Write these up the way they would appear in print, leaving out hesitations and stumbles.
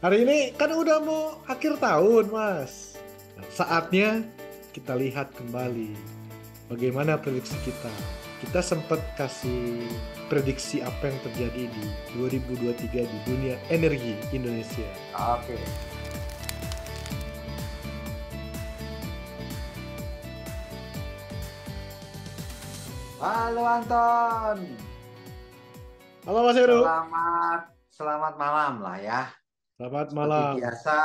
Hari ini kan udah mau akhir tahun, Mas. Nah, saatnya kita lihat kembali bagaimana prediksi kita. Kita sempat kasih prediksi apa yang terjadi di 2023 di dunia energi Indonesia. Oke. Halo Anton, Halo Mas Heru, selamat selamat malam lah ya. selamat Seperti malam. biasa.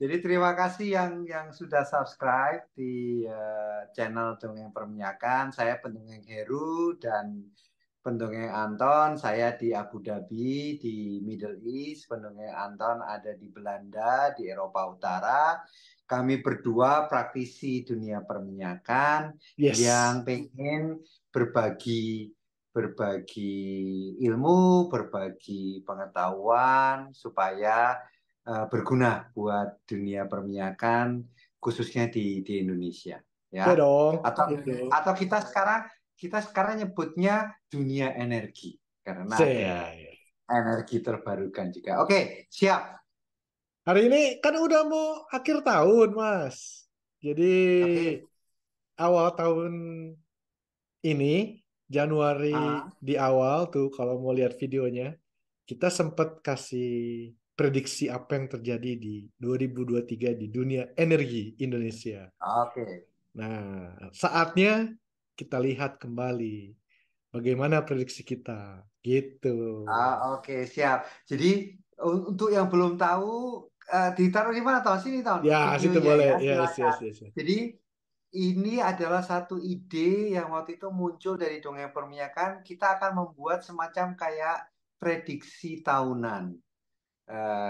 Jadi terima kasih yang sudah subscribe di channel Dongeng Perminyakan. Saya pendongeng Heru dan pendongeng Anton. Saya di Abu Dhabi di Middle East. Pendongeng Anton ada di Belanda di Eropa Utara. Kami berdua praktisi dunia perminyakan Yes. yang pengen berbagi berbagi ilmu, berbagi pengetahuan supaya berguna buat dunia perminyakan khususnya di Indonesia Ya ya. dong. Atau Ya dong. atau kita sekarang nyebutnya dunia energi karena ada Sip. energi terbarukan juga. Oke, siap. Hari ini kan udah mau akhir tahun, Mas. Jadi Oke. awal tahun ini, Januari Ah, di awal tuh kalau mau lihat videonya, kita sempat kasih prediksi apa yang terjadi di 2023 di dunia energi Indonesia. oke. Nah, saatnya kita lihat kembali bagaimana prediksi kita. Gitu. Oke, siap. Jadi untuk yang belum tahu, ditaruh di mana tahun sini tahun Ya, situ videonya boleh. ya, Ya, yes, yes, silakan. yes, yes. Jadi ini adalah satu ide yang waktu itu muncul dari dongeng perminyakan. Kita akan membuat semacam kayak prediksi tahunan.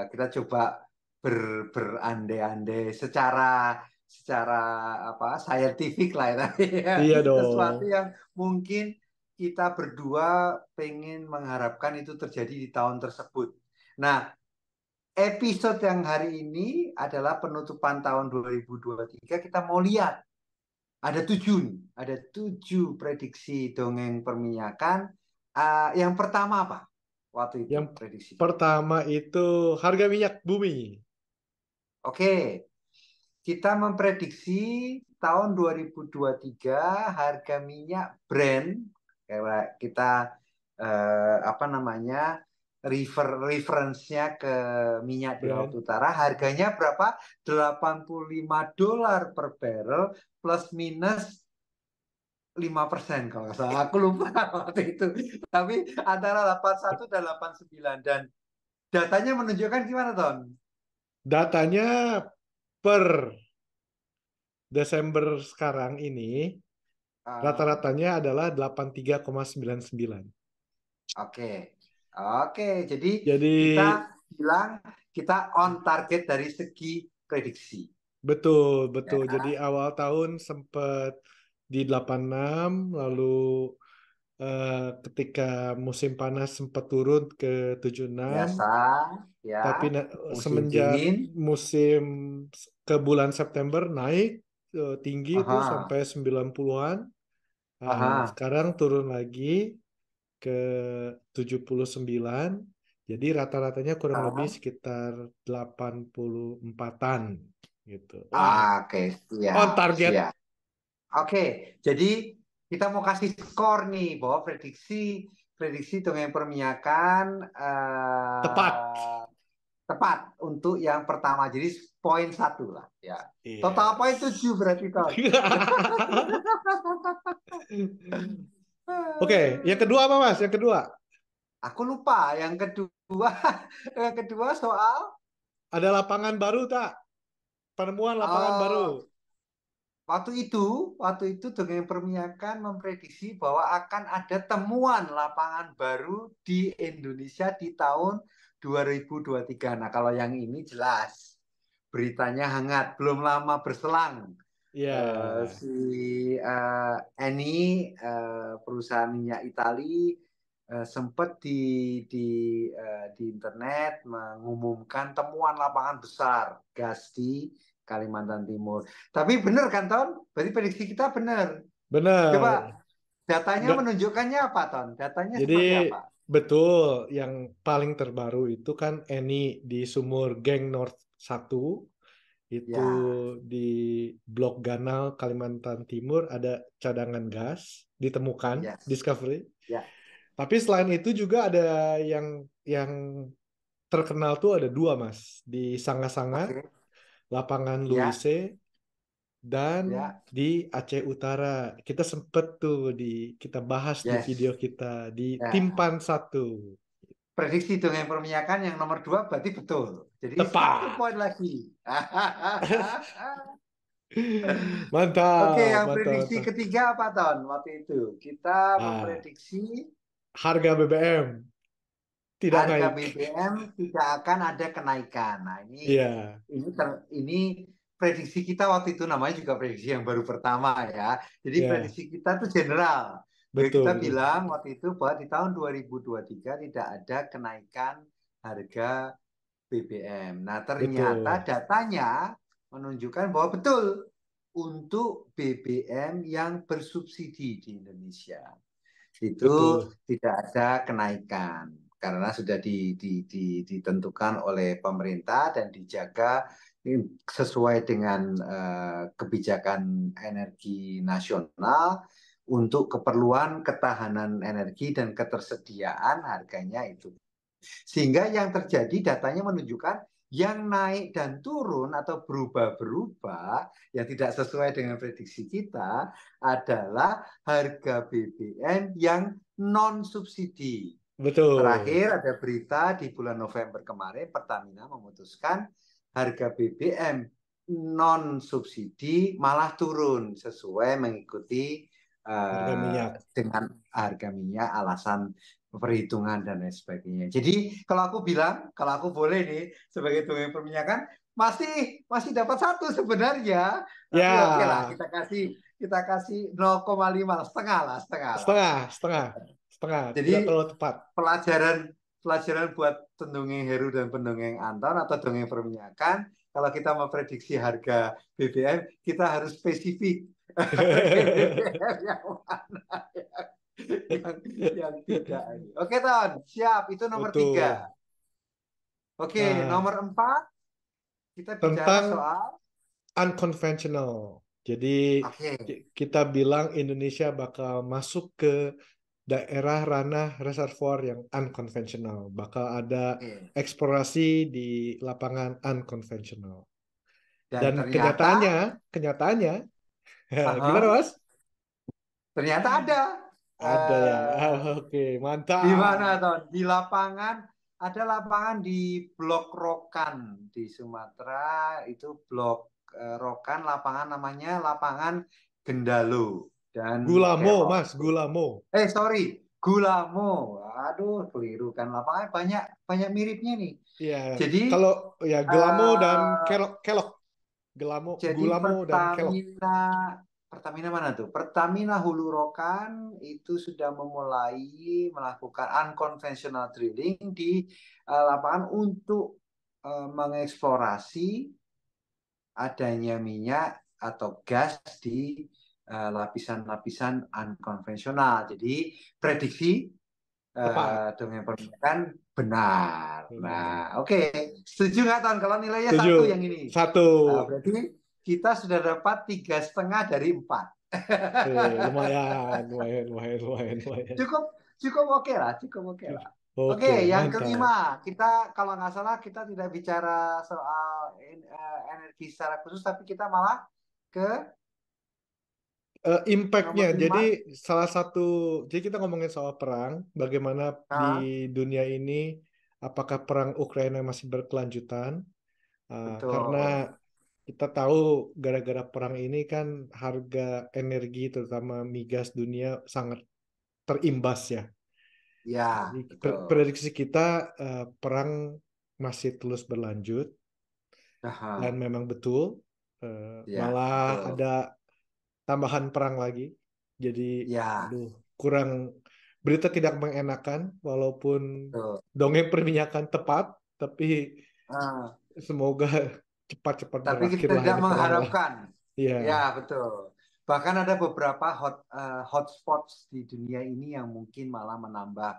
Kita coba berandai-andai secara secara apa saintifik lah ya, tapi ya, Iya sesuatu dong. yang mungkin kita berdua pengen mengharapkan itu terjadi di tahun tersebut. Nah, episode yang hari ini adalah penutupan tahun 2023. Kita mau lihat ada tujuh prediksi dongeng perminyakan. Yang pertama apa? Waktu Yang itu prediksi kita. pertama itu harga minyak bumi. Oke, kita memprediksi tahun 2023 harga minyak Brent, kayak kita apa namanya, reference-nya ke minyak di Laut Brand. Utara, harganya berapa? $85 per barrel plus minus 5% kalau nggak salah. Aku lupa waktu itu. Tapi antara 81 dan 89. Dan datanya menunjukkan gimana, Ton? Datanya per Desember sekarang ini Ah, rata-ratanya adalah 83,99. Oke, oke. Jadi Jadi kita bilang kita on target dari segi prediksi, betul, ya betul. Jadi kan? awal tahun sempat di 86, lalu ketika musim panas sempat turun ke 76, Biasa, ya. tapi Musim semenjak dingin, musim ke bulan September naik tinggi itu aha, sampai 90-an. Nah, aha. sekarang turun lagi ke 79. Jadi rata-ratanya kurang lebih Ah. sekitar 84-an gitu. Wah, Oke, on siap, target. siap. Oke, jadi kita mau kasih skor nih bahwa prediksi prediksi dongeng perminyakan Tepat. tepat untuk yang pertama. Jadi poin satu lah, ya. Total poin 7 Yes. berarti Ton. Oke, yang kedua apa Mas? Yang kedua Aku lupa. Yang kedua, yang kedua soal ada lapangan baru tak? Penemuan lapangan baru. eh, waktu itu dengan perminyakan memprediksi bahwa akan ada temuan lapangan baru di Indonesia di tahun 2023. Nah, kalau yang ini jelas beritanya hangat, belum lama berselang. Ya, Si Eni, perusahaan minyak Itali, sempat di internet mengumumkan temuan lapangan besar gas di Kalimantan Timur. Tapi benar kan, Ton? Berarti prediksi kita benar. Coba benar. datanya Nggak, menunjukkannya apa, Ton? Datanya jadi seperti apa? betul, yang paling terbaru itu kan Eni di Sumur Geng North 1, itu Ya, di Blok Ganal, Kalimantan Timur ada cadangan gas ditemukan, yes, discovery. ya, Tapi selain itu juga ada yang terkenal tuh ada dua Mas, di Sanga-Sanga, oke, Lapangan ya, Luise, dan ya, di Aceh Utara. Kita sempet tuh kita bahas di video yes, kita di ya. Timpan satu. Prediksi dongeng perminyakan yang nomor dua berarti betul. Jadi satu Tepat. poin lagi. Oke, Mantap, yang mantap, prediksi mantap. ketiga apa Ton waktu itu? Kita Ah, memprediksi harga BBM tidak harga naik. BBM tidak akan ada kenaikan. Nah, Iya, ini prediksi kita waktu itu namanya juga prediksi yang baru pertama ya. Jadi ya, prediksi kita itu general. Jadi betul, kita betul, bilang waktu itu bahwa di tahun 2023 tidak ada kenaikan harga BBM. Nah, ternyata betul, datanya menunjukkan bahwa betul untuk BBM yang bersubsidi di Indonesia itu betul, tidak ada kenaikan karena sudah ditentukan oleh pemerintah dan dijaga sesuai dengan kebijakan energi nasional untuk keperluan ketahanan energi dan ketersediaan harganya itu. Sehingga yang terjadi datanya menunjukkan yang naik dan turun atau berubah-berubah yang tidak sesuai dengan prediksi kita adalah harga BBM yang non subsidi. betul. Terakhir ada berita di bulan November kemarin Pertamina memutuskan harga BBM non subsidi malah turun sesuai mengikuti Harga minyak. dengan harga minyak alasan perhitungan dan lain sebagainya. Jadi kalau aku bilang, kalau aku boleh nih sebagai tukang perminyakan masih masih dapat satu sebenarnya, tapi oke lah Ya, kita kasih 0,5 setengah lah setengah lah. setengah, setengah, setengah. Tidak Jadi terlalu tepat. pelajaran pelajaran buat pendongeng Heru dan pendongeng Anton atau dongeng perminyakan, kalau kita memprediksi harga BBM, kita harus spesifik BBM yang mana yang, yang tidak. Oke, Ton, siap. Itu nomor Betul. 3. Oke, Nah, nomor 4, kita bicara tentang soal, unconventional. Jadi oke, kita bilang Indonesia bakal masuk ke daerah ranah reservoir yang unconventional. Bakal ada oke. eksplorasi di lapangan unconventional. Dan Dan ternyata, kenyataannya, gimana aha, Mas? ternyata ada. Ada ya. Eh, Oke, di mana, mantap. Ton? Di lapangan, ada lapangan di Blok Rokan di Sumatera, itu Blok Rokan, lapangan namanya lapangan Gendalo dan Gulamo, Kerok. Mas, Gulamo. Sorry, Gulamo. Aduh, keliru kan lapangan banyak banyak miripnya nih. Iya, Jadi kalau ya Gelamo dan eh, Kelok, Kelok, Gelamo, jadi Gulamo dan Kelok. Pertamina mana tuh? Pertamina Hulu Rokan itu sudah memulai melakukan unconventional drilling di lapangan untuk mengeksplorasi adanya minyak atau gas di lapisan-lapisan unkonvensional. Jadi prediksi Tepat. dengan permintaan benar. Benar. Nah, oke. Setuju nggak Tan? Kalau nilainya satu Tujuh, yang ini. satu. Berarti kita sudah dapat 3,5 dari 4. Lumayan, lumayan, lumayan, lumayan, lumayan. Cukup cukup oke lah, cukup oke lah. Oke, Oke, yang mantap. kelima, kita kalau nggak salah kita tidak bicara soal energi secara khusus, tapi kita malah ke Impact-nya, nomor jadi 5. salah satu, jadi kita ngomongin soal perang, bagaimana di Nah, dunia ini, apakah perang Ukraina masih berkelanjutan? Karena betul. kita tahu gara-gara perang ini kan harga energi terutama migas dunia sangat terimbas ya. Jadi Ya, betul. prediksi kita perang masih terus berlanjut dan Aha, memang betul ya, malah betul. ada tambahan perang lagi. Jadi Ya, aduh kurang berita tidak mengenakan walaupun betul. dongeng perminyakan tepat tapi Ah, semoga cepat-cepat tapi berakhir kita lah tidak ini perang lah. mengharapkan. Iya, Ya, betul. Bahkan ada beberapa hotspots di dunia ini yang mungkin malah menambah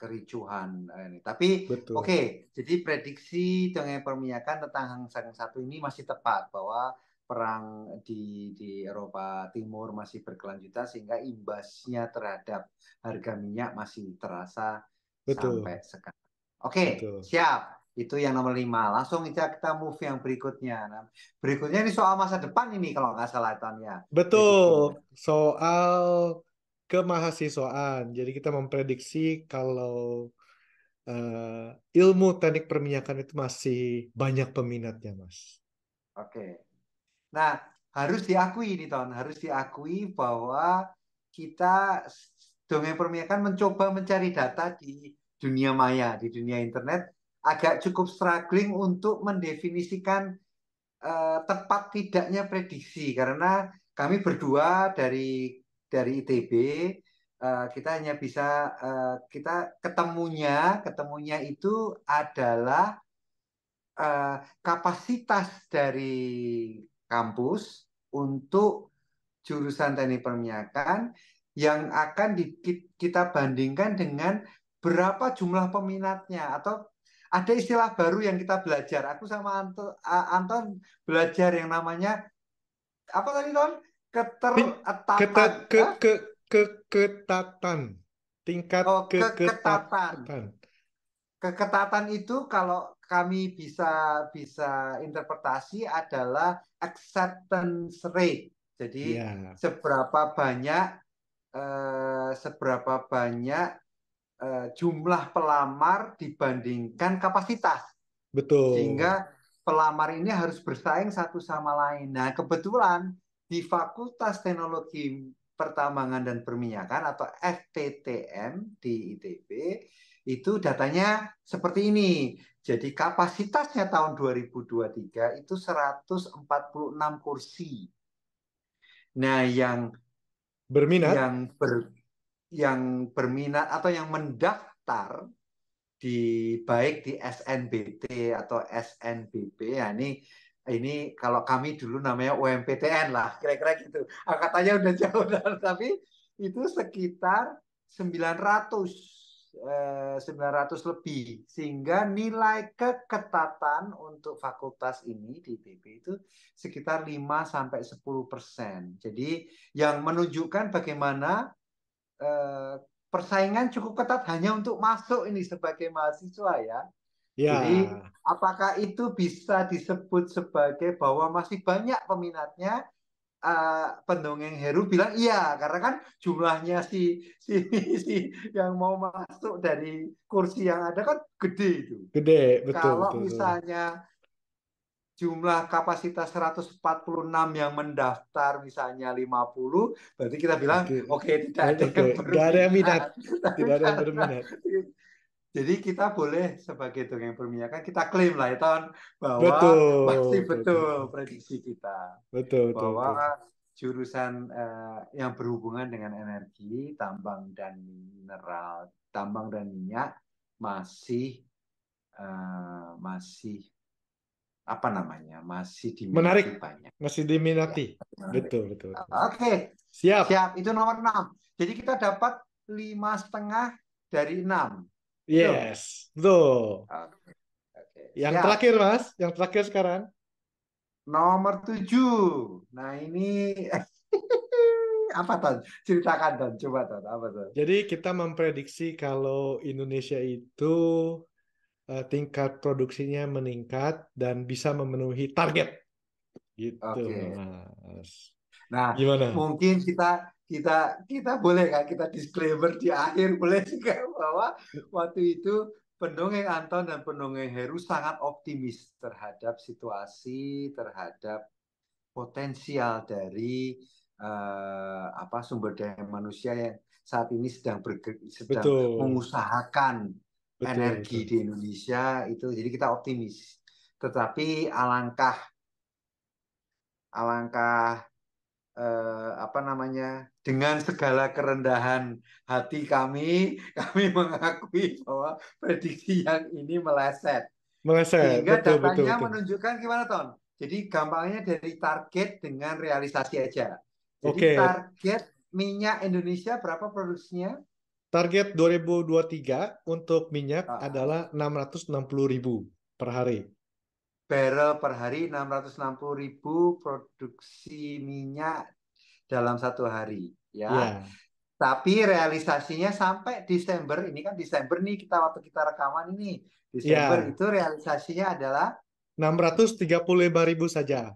kericuhan ini. Tapi Betul. oke, jadi prediksi dengan perminyakan tentang Hang Seng 1 ini masih tepat bahwa perang di Eropa Timur masih berkelanjutan sehingga imbasnya terhadap harga minyak masih terasa Betul. sampai sekarang. Oke, Betul. siap. Itu yang nomor 5. Langsung aja kita move yang berikutnya. Nah, berikutnya ini soal masa depan ini kalau nggak salah Tanya. Prediksinya. Betul. Soal kemahasiswaan. Jadi kita memprediksi kalau ilmu teknik perminyakan itu masih banyak peminatnya, Mas. Oke. Nah, harus diakui nih Ton, harus diakui bahwa kita dongeng perminyakan mencoba mencari data di dunia maya, di dunia internet, agak cukup struggling untuk mendefinisikan tepat tidaknya prediksi karena kami berdua dari ITB kita hanya bisa kita ketemunya itu adalah kapasitas dari kampus untuk jurusan teknik perminyakan yang akan kita bandingkan dengan berapa jumlah peminatnya atau ada istilah baru yang kita belajar. Aku sama Anton belajar yang namanya apa tadi Ton? Ting- Keteretapan. Ketat ke Hah? ke ke keketatan. Tingkat Oh, keketatan. keketatan. Keketatan itu kalau kami bisa interpretasi adalah acceptance rate. Jadi Ya, seberapa banyak jumlah pelamar dibandingkan kapasitas. betul. Sehingga pelamar ini harus bersaing satu sama lain. Nah, kebetulan di Fakultas Teknologi Pertambangan dan Perminyakan atau FTTM di ITB itu datanya seperti ini. Jadi kapasitasnya tahun 2023 itu 146 kursi. Nah, yang Berminat? yang ber, yang berminat atau yang mendaftar baik di SNBT atau SNBP ya ini kalau kami dulu namanya UMPTN lah kira-kira gitu angkatannya udah jauh tapi itu sekitar 900 900 lebih sehingga nilai keketatan untuk fakultas ini di ITB itu sekitar 5 sampai 10%. Jadi yang menunjukkan bagaimana eh, persaingan cukup ketat hanya untuk masuk ini sebagai mahasiswa ya. Jadi Ya, apakah itu bisa disebut sebagai bahwa masih banyak peminatnya? Pendongeng Heru bilang iya karena kan jumlahnya si si yang mau masuk dari kursi yang ada kan gede itu. gede, betul, Kalau betul, betul. misalnya jumlah kapasitas 146 yang mendaftar misalnya 50, berarti kita bilang Oke, oke tidak ada oke, yang nggak ada yang minat, berminat. Tapi tidak ada yang karena berminat. jadi kita boleh sebagai dongeng perminyakan kita klaim lah ya Ton, bahwa pasti Betul, betul, betul prediksi kita betul, betul, bahwa betul. jurusan yang berhubungan dengan energi, tambang dan mineral, tambang dan minyak masih apa namanya masih Menarik, diminati banyak. masih Ya, diminati. menarik. Betul, betul, betul. Oke, Siap. siap. Itu nomor 6. Jadi kita dapat 5,5 dari 6. Itu. Yes, betul. Oke, oke. Yang Siap. terakhir, Mas, yang terakhir sekarang. Nomor 7. Nah, ini apa Ton? Ceritakan Ton. Coba Ton. Apa Ton? Jadi kita memprediksi kalau Indonesia itu tingkat produksinya meningkat dan bisa memenuhi target. Gitu, Oke. Mas. Nah, Gimana? mungkin kita kita boleh kan kita disclaimer di akhir boleh juga bahwa waktu itu pendongeng Anton dan pendongeng Heru sangat optimis terhadap situasi, terhadap potensial dari sumber daya manusia yang saat ini sedang Betul, mengusahakan betul, energi betul. di Indonesia itu. Jadi kita optimis. Tetapi alangkah apa namanya dengan segala kerendahan hati kami kami mengakui bahwa prediksi yang ini meleset Meleset, sehingga betul, betul, datanya betul. menunjukkan gimana Ton jadi gampangnya dari target dengan realisasi aja jadi Oke, target minyak Indonesia berapa produksinya Target 2023 untuk minyak Ah, adalah 660.000 per hari. barrel per hari 660.000 produksi minyak dalam satu hari, ya. Ya, Tapi realisasinya sampai Desember, ini kan Desember nih kita waktu kita rekaman ini, Desember ya, itu realisasinya adalah 635.000 saja.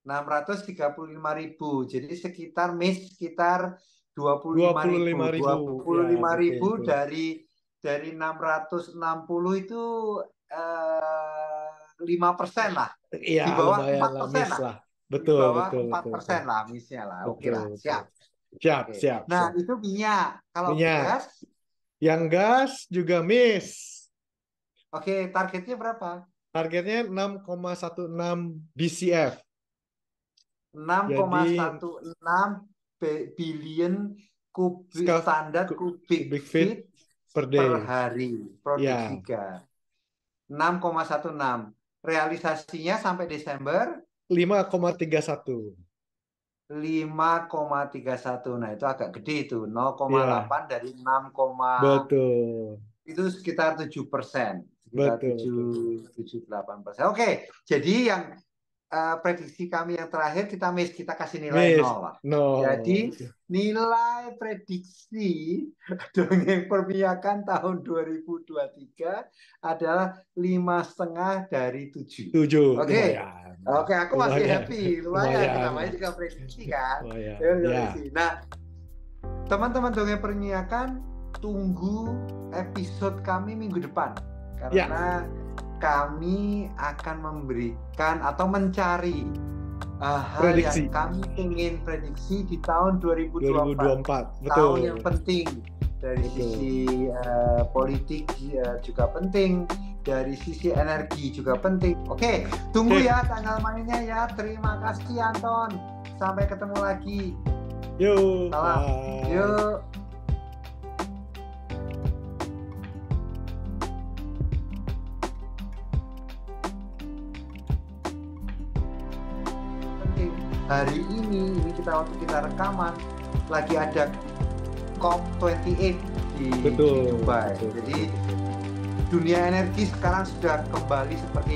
635.000. Jadi sekitar 25.000. 25.000. dua puluh Ya, lima betul ribu betul. dari 660 itu 5% lah. Ya, Di bawah lumayan empat lah, persen miss lah. lah. Di Betul bawah betul empat betul betul. persen lah misnya lah. Oke Betul lah, betul. siap. Siap, Oke. siap, Nah, siap. itu minyak. Kalau Minyak. gas, Yang gas juga miss. oke, targetnya berapa? Targetnya 6,16 BCF. enam koma Jadi satu enam billion kubik skaf standar kubik kubik feet feet per per day. hari produksi Ya, gas. 6,16. Realisasinya sampai Desember 5,31. 5,31. Nah, itu agak gede itu. Ya, 0,8 dari 6, betul. itu sekitar 7%. Sekitar Betul, betul. 7-8%. Oke, jadi yang prediksi kami yang terakhir kita kasih nilai Miss, 0 lah. no. Jadi nilai prediksi dongeng permiyakan tahun 2023 adalah 5,5 dari 7. 7, Oke. lumayan. Oke, aku masih Lumayan. happy. Lumayan, Lumayan. namanya juga prediksi kan. Lumayan. Ya, Ya. prediksi. Nah, teman-teman dongeng permiyakan, tunggu episode kami minggu depan. Ya. Karena kami akan memberikan atau mencari hal Prediksi. yang kami ingin prediksi di tahun 2024. 2024. Betul. Tahun yang penting dari Betul. sisi politik juga penting, dari sisi energi juga penting. Oke, tunggu Oke. ya tanggal mainnya ya. Terima kasih Anton. Sampai ketemu lagi. Yuk. Salam. Bye. Yuk. Hari ini kita waktu kita rekaman lagi ada COP28 di Dubai. Betul. Jadi dunia energi sekarang sudah kembali seperti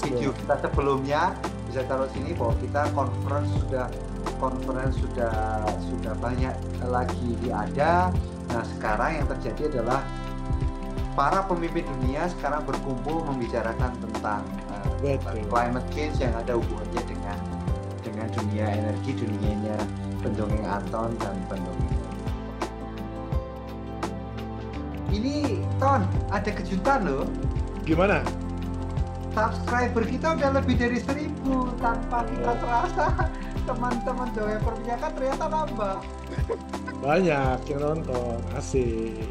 video kita sebelumnya. Bisa taruh sini bahwa kita conference sudah banyak lagi ada. Nah, sekarang yang terjadi adalah para pemimpin dunia sekarang berkumpul membicarakan tentang climate change yang ada hubungannya dengan dunia energi, dunianya pendongeng Anton dan pendongeng. Ini Ton, ada kejutan loh. Gimana? Subscriber kita udah lebih dari 1.000 tanpa kita terasa. Teman-teman dongeng permiyakan ternyata nambah. Banyak yang nonton, asik.